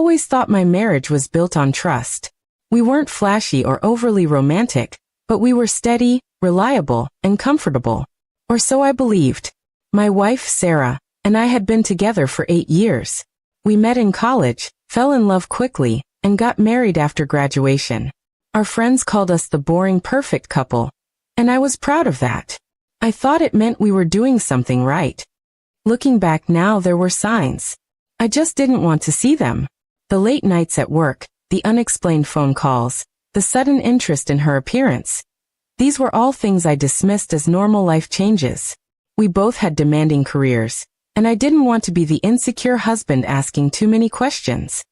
always thought my marriage was built on trust. We weren't flashy or overly romantic, but we were steady, reliable, and comfortable. Or so I believed. My wife, Sarah, and I had been together for 8 years. We met in college, fell in love quickly, and got married after graduation. Our friends called us the boring perfect couple, and I was proud of that. I thought it meant we were doing something right. Looking back now, there were signs. I just didn't want to see them. The late nights at work, the unexplained phone calls, the sudden interest in her appearance. These were all things I dismissed as normal life changes. We both had demanding careers, and I didn't want to be the insecure husband asking too many questions.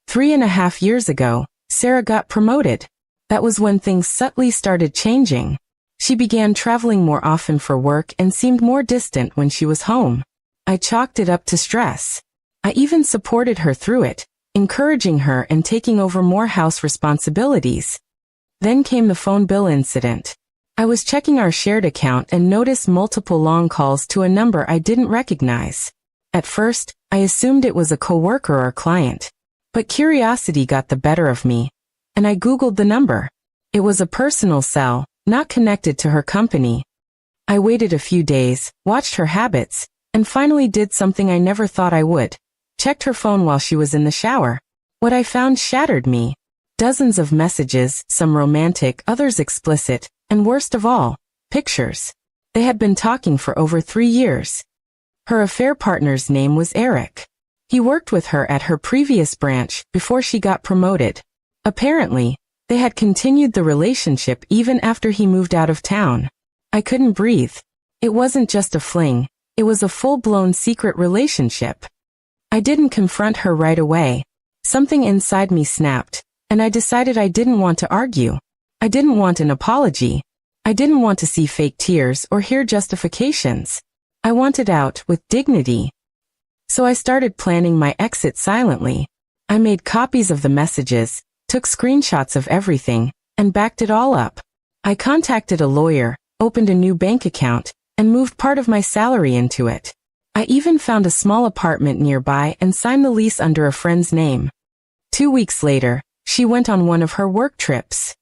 3.5 years ago, Sarah got promoted. That was when things subtly started changing. She began traveling more often for work and seemed more distant when she was home. I chalked it up to stress. I even supported her through it, encouraging her and taking over more house responsibilities. Then came the phone bill incident. I was checking our shared account and noticed multiple long calls to a number I didn't recognize. At first, I assumed it was a coworker or client. But curiosity got the better of me, and I Googled the number. It was a personal cell, not connected to her company. I waited a few days, watched her habits, and finally did something I never thought I would. Checked her phone while she was in the shower. What I found shattered me. Dozens of messages, some romantic, others explicit, and worst of all, pictures. They had been talking for over 3 years. Her affair partner's name was Eric. He worked with her at her previous branch before she got promoted. Apparently, they had continued the relationship even after he moved out of town. I couldn't breathe. It wasn't just a fling, it was a full-blown secret relationship. I didn't confront her right away. Something inside me snapped, and I decided I didn't want to argue. I didn't want an apology. I didn't want to see fake tears or hear justifications. I wanted out with dignity. So I started planning my exit silently. I made copies of the messages, took screenshots of everything, and backed it all up. I contacted a lawyer, opened a new bank account, and moved part of my salary into it. I even found a small apartment nearby and signed the lease under a friend's name. 2 weeks later, she went on one of her work trips.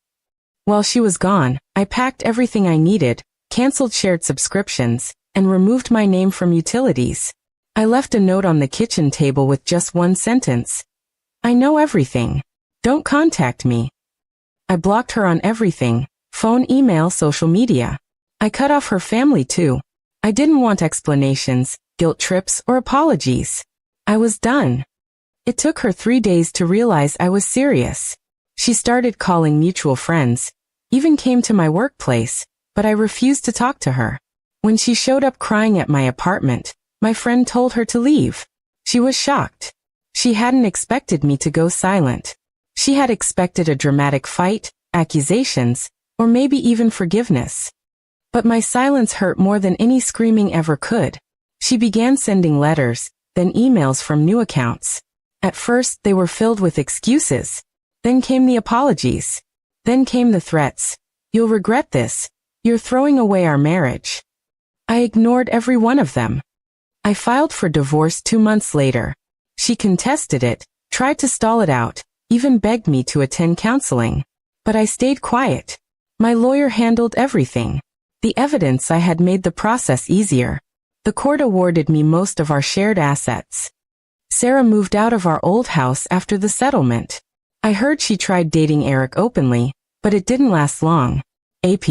While she was gone, I packed everything I needed, canceled shared subscriptions, and removed my name from utilities. I left a note on the kitchen table with just one sentence. I know everything. Don't contact me. I blocked her on everything, phone, email, social media. I cut off her family too. I didn't want explanations, guilt trips, or apologies. I was done. It took her 3 days to realize I was serious. She started calling mutual friends, even came to my workplace, but I refused to talk to her. When she showed up crying at my apartment, my friend told her to leave. She was shocked. She hadn't expected me to go silent. She had expected a dramatic fight, accusations, or maybe even forgiveness. But my silence hurt more than any screaming ever could. She began sending letters, then emails from new accounts. At first, they were filled with excuses. Then came the apologies. Then came the threats. You'll regret this. You're throwing away our marriage. I ignored every one of them. I filed for divorce 2 months later. She contested it, tried to stall it out, even begged me to attend counseling. But I stayed quiet. My lawyer handled everything. The evidence I had made the process easier. The court awarded me most of our shared assets. Sarah moved out of our old house after the settlement. I heard she tried dating Eric openly, but it didn't last long. AP.